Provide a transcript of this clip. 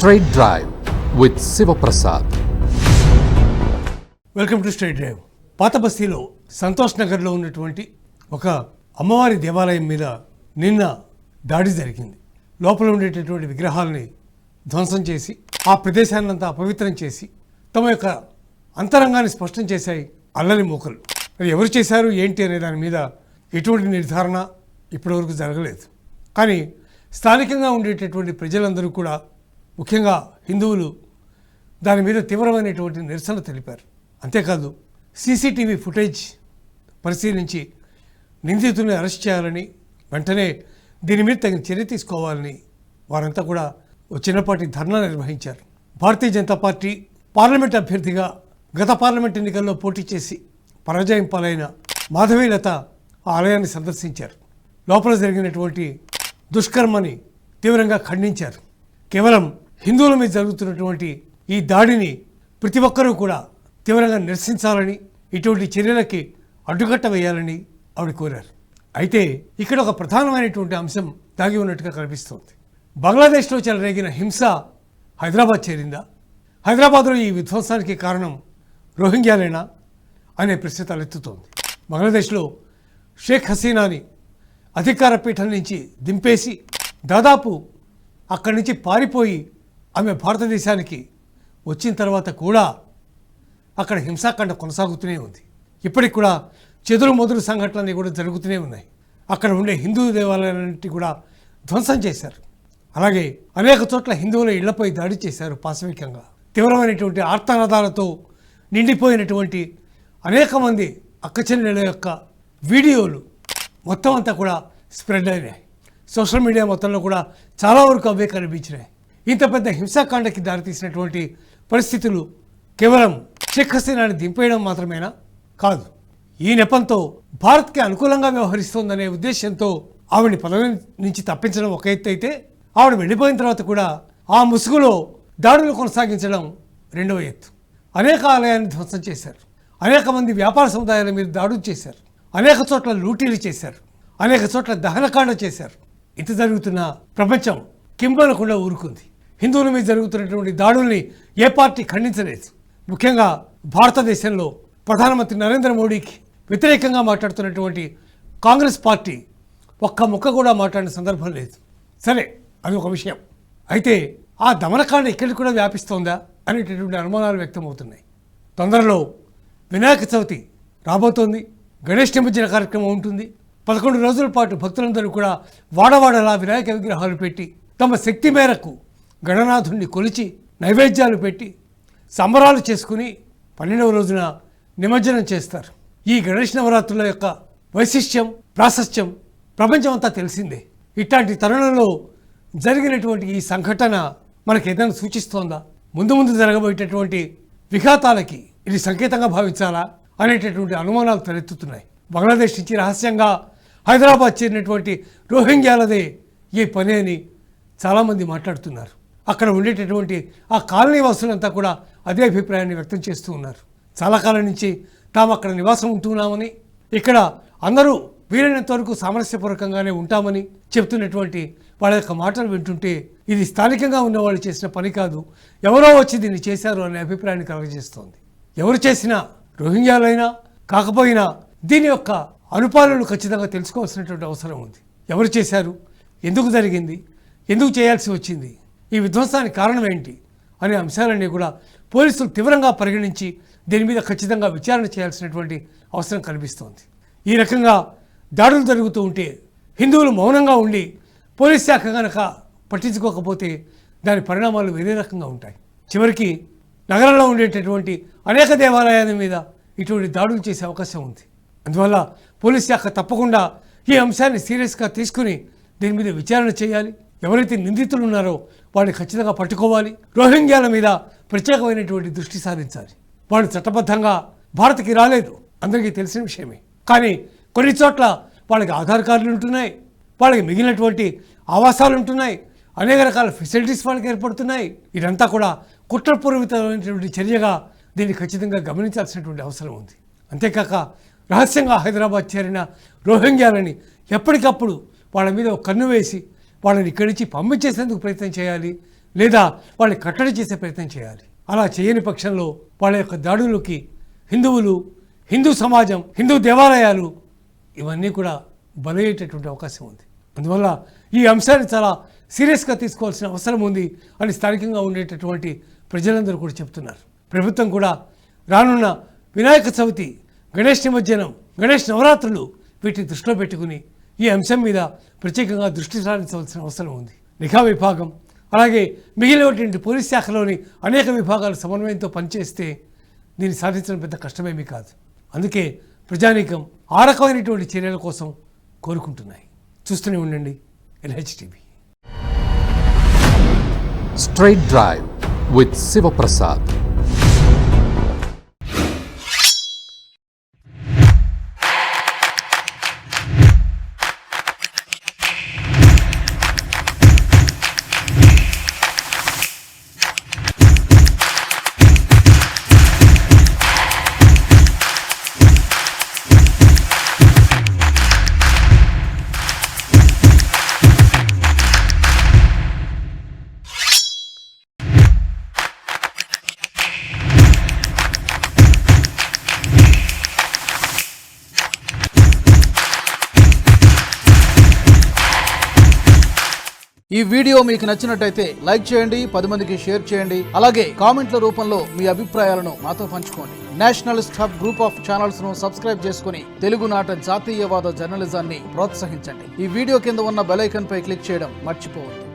Straight Drive with Siva Prasad. Welcome to straight drive. పాత బస్తీలో సంతోష్ నగర్లో ఉన్నటువంటి ఒక అమ్మవారి దేవాలయం మీద నిన్న దాడి జరిగింది. లోపల ఉండేటటువంటి విగ్రహాలని ధ్వంసం చేసి ఆ ప్రదేశాన్నంతా అపవిత్రం చేసి తమ యొక్క అంతరంగాన్ని స్పష్టం చేశాయి అల్లరి మూకలు. అది ఎవరు చేశారు ఏంటి అనే దాని మీద ఎటువంటి నిర్ధారణ ఇప్పటివరకు జరగలేదు. కానీ స్థానికంగా ఉండేటటువంటి ప్రజలందరూ కూడా, ముఖ్యంగా హిందువులు, దాని మీద తీవ్రమైనటువంటి నిరసన తెలిపారు. అంతేకాదు సీసీటీవీ ఫుటేజ్ పరిశీలించి నిందితుల్ని అరెస్ట్ చేయాలని, వెంటనే దీని మీద తగిన చర్య తీసుకోవాలని వారంతా కూడా ఒక చిన్నపాటి ధర్నా నిర్వహించారు. భారతీయ జనతా పార్టీ పార్లమెంట్ అభ్యర్థిగా గత పార్లమెంట్ ఎన్నికల్లో పోటీ చేసి పరాజయం పాలైన మాధవీలత ఆ ఆలయాన్ని సందర్శించారు. లోపల జరిగినటువంటి దుష్కర్మని తీవ్రంగా ఖండించారు. కేవలం హిందువుల మీద జరుగుతున్నటువంటి ఈ దాడిని ప్రతి ఒక్కరూ కూడా తీవ్రంగా నిరసించాలని, ఇటువంటి చర్యలకి అడ్డుకట్ట వేయాలని ఆవిడ కోరారు. అయితే ఇక్కడ ఒక ప్రధానమైనటువంటి అంశం దాగి ఉన్నట్టుగా కనిపిస్తోంది. బంగ్లాదేశ్లో చెలరేగిన హింస హైదరాబాద్ చేరిందా? హైదరాబాద్లో ఈ విధ్వంసానికి కారణం రోహింగ్యాలేనా అనే ప్రశ్న తలెత్తుతోంది. బంగ్లాదేశ్లో షేక్ హసీనాని అధికార పీఠం నుంచి దింపేసి దాదాపు అక్కడి నుంచి పారిపోయి ఆమె భారతదేశానికి వచ్చిన తర్వాత కూడా అక్కడ హింసాకాండ కొనసాగుతూనే ఉంది. ఇప్పటికి కూడా చెదురు మొదలు సంఘటనలు కూడా జరుగుతూనే ఉన్నాయి. అక్కడ ఉండే హిందూ దేవాలయాలన్నింటి కూడా ధ్వంసం చేశారు. అలాగే అనేక చోట్ల హిందువుల ఇళ్లపై దాడి చేశారు. పాశవికంగా తీవ్రమైనటువంటి ఆర్తనాదాలతో నిండిపోయినటువంటి అనేక మంది అక్కచెల్లెల యొక్క వీడియోలు మొత్తం అంతా కూడా స్ప్రెడ్ అయినాయి. సోషల్ మీడియా మొత్తంలో కూడా చాలా వరకు అవే కనిపించినాయి. ఇంత పెద్ద హింసాకాండకి దారితీసినటువంటి పరిస్థితులు కేవలం షేక్ హసీనాని దింపేయడం మాత్రమేనా? కాదు. ఈ నెపంతో భారత్కి అనుకూలంగా వ్యవహరిస్తోందనే ఉద్దేశంతో ఆవిడని పదవి నుంచి తప్పించడం ఒక ఎత్తు అయితే, ఆవిడ వెళ్ళిపోయిన తర్వాత కూడా ఆ ముసుగులో దాడులు కొనసాగించడం రెండవ ఎత్తు. అనేక ఆలయాన్ని ధ్వంసం చేశారు. అనేక మంది వ్యాపార సముదాయాల మీద దాడులు చేశారు. అనేక చోట్ల లూటీలు చేశారు. అనేక చోట్ల దహనకాండ చేశారు. ఇంత జరుగుతున్న ప్రపంచం కింబనకుండా ఊరుకుంది. హిందువుల మీద జరుగుతున్నటువంటి దాడుల్ని ఏ పార్టీ ఖండించలేదు. ముఖ్యంగా భారతదేశంలో ప్రధానమంత్రి నరేంద్ర మోడీకి వ్యతిరేకంగా మాట్లాడుతున్నటువంటి కాంగ్రెస్ పార్టీ ఒక్క ముక్క కూడా మాట్లాడిన సందర్భం లేదు. సరే, అది ఒక విషయం. అయితే ఆ దమనకాండ ఇక్కడికి కూడా వ్యాపిస్తోందా అనేటటువంటి అనుమానాలు వ్యక్తమవుతున్నాయి. తొందరలో వినాయక చవితి రాబోతోంది. గణేష్ నిమజ్జన కార్యక్రమం ఉంటుంది. 11 రోజుల పాటు భక్తులందరూ కూడా వాడవాడలా వినాయక విగ్రహాలు పెట్టి తమ శక్తి మేరకు గణనాథుణ్ణి కొలిచి నైవేద్యాలు పెట్టి సంబరాలు చేసుకుని 12వ రోజున నిమజ్జనం చేస్తారు. ఈ గణేష్ నవరాత్రుల యొక్క వైశిష్ట్యం, ప్రాశస్త్యం ప్రపంచం అంతా తెలిసిందే. ఇట్లాంటి తరుణంలో జరిగినటువంటి ఈ సంఘటన మనకు ఏదైనా సూచిస్తోందా? ముందు ముందు జరగబోయేటటువంటి విఘాతాలకి ఇది సంకేతంగా భావించాలా అనేటటువంటి అనుమానాలు తలెత్తుతున్నాయి. బంగ్లాదేశ్ నుంచి రహస్యంగా హైదరాబాద్ చేరినటువంటి రోహింగ్యాలదే ఈ పని అని చాలామంది మాట్లాడుతున్నారు. అక్కడ ఉండేటటువంటి ఆ కాలనీ వాసులంతా కూడా అదే అభిప్రాయాన్ని వ్యక్తం చేస్తూ ఉన్నారు. చాలా కాలం నుంచి తాము అక్కడ నివాసం ఉంటున్నామని, ఇక్కడ అందరూ వీలైనంత వరకు సామరస్యపూర్వకంగానే ఉంటామని చెప్తున్నటువంటి వాళ్ళ యొక్క మాటలు వింటుంటే ఇది స్థానికంగా ఉన్న వాళ్ళు చేసిన పని కాదు, ఎవరో వచ్చి దీన్ని చేశారు అనే అభిప్రాయాన్ని కలుగజేస్తోంది. ఎవరు చేసినా, రోహింగ్యాలైనా కాకపోయినా దీని యొక్క అనుపాలనలు ఖచ్చితంగా తెలుసుకోవాల్సినటువంటి అవసరం ఉంది. ఎవరు చేశారు, ఎందుకు జరిగింది, ఎందుకు చేయాల్సి వచ్చింది, ఈ విధ్వంసానికి కారణం ఏంటి అనే అంశాలన్నీ కూడా పోలీసులు తీవ్రంగా పరిగణించి దీని మీద ఖచ్చితంగా విచారణ చేయాల్సినటువంటి అవసరం కనిపిస్తోంది. ఈ రకంగా దాడులు జరుగుతూ ఉంటే హిందువులు మౌనంగా ఉండి పోలీస్ శాఖ కనుక పట్టించుకోకపోతే దాని పరిణామాలు వేరే రకంగా ఉంటాయి. చివరికి నగరంలో ఉండేటటువంటి అనేక దేవాలయాల మీద ఇటువంటి దాడులు చేసే అవకాశం ఉంది. అందువల్ల పోలీస్ శాఖ తప్పకుండా ఈ అంశాన్ని సీరియస్గా తీసుకుని దీని మీద విచారణ చేయాలి. ఎవరైతే నిందితులు ఉన్నారో వాళ్ళని ఖచ్చితంగా పట్టుకోవాలి. రోహింగ్యాల మీద ప్రత్యేకమైనటువంటి దృష్టి సారించాలి. వాళ్ళు చట్టబద్ధంగా భారత్కి రాలేదు, అందరికీ తెలిసిన విషయమే. కానీ కొన్ని చోట్ల వాళ్ళకి ఆధార్ కార్డులు ఉంటున్నాయి, వాళ్ళకి మిగిలినటువంటి ఆవాసాలు ఉంటున్నాయి, అనేక రకాల ఫెసిలిటీస్ వాళ్ళకి ఏర్పడుతున్నాయి. ఇదంతా కూడా కుట్రపూర్వితమైనటువంటి చర్యగా దీన్ని ఖచ్చితంగా గమనించాల్సినటువంటి అవసరం ఉంది. అంతేకాక రహస్యంగా హైదరాబాద్ చేరిన రోహింగ్యాలని ఎప్పటికప్పుడు వాళ్ళ మీద ఒక కన్ను వేసి వాళ్ళని ఇక్కడి నుంచి పంపించేసేందుకు ప్రయత్నం చేయాలి. లేదా వాళ్ళని కట్టడి చేసే ప్రయత్నం చేయాలి. అలా చేయని పక్షంలో వాళ్ళ యొక్క దాడులకి హిందువులు, హిందూ సమాజం, హిందూ దేవాలయాలు ఇవన్నీ కూడా బలయ్యేటటువంటి అవకాశం ఉంది. అందువల్ల ఈ అంశాన్ని చాలా సీరియస్గా తీసుకోవాల్సిన అవసరం ఉంది అని స్థానికంగా ఉండేటటువంటి ప్రజలందరూ కూడా చెప్తున్నారు. ప్రభుత్వం కూడా రానున్న వినాయక చవితి, గణేష్ నిమజ్జనం, గణేష్ నవరాత్రులు వీటిని దృష్టిలో పెట్టుకుని ఈ అంశం మీద ప్రత్యేకంగా దృష్టి సారించవలసిన అవసరం ఉంది. నిఘా విభాగం అలాగే మిగిలినటువంటి పోలీస్ శాఖలోని అనేక విభాగాలు సమన్వయంతో పనిచేస్తే దీన్ని సాధించడం పెద్ద కష్టమేమీ కాదు. అందుకే ప్రజానీకం ఆ రకమైనటువంటి చర్యల కోసం కోరుకుంటున్నాయి. చూస్తూనే ఉండండి LHTV. Straight Drive with Siva Prasad. ఈ వీడియో మీకు నచ్చినట్టయితే లైక్ చేయండి, 10 మందికి షేర్ చేయండి. అలాగే కామెంట్ల రూపంలో మీ అభిప్రాయాలను మాతో పంచుకోండి. Nationalist hub group of channels ను సబ్స్క్రైబ్ చేసుకుని తెలుగునాట జాతీయవాద జర్నలిజాన్ని ప్రోత్సహించండి. ఈ వీడియో కింద ఉన్న బెల్ ఐకాన్ పై క్లిక్ చేయడం మర్చిపోవద్దు.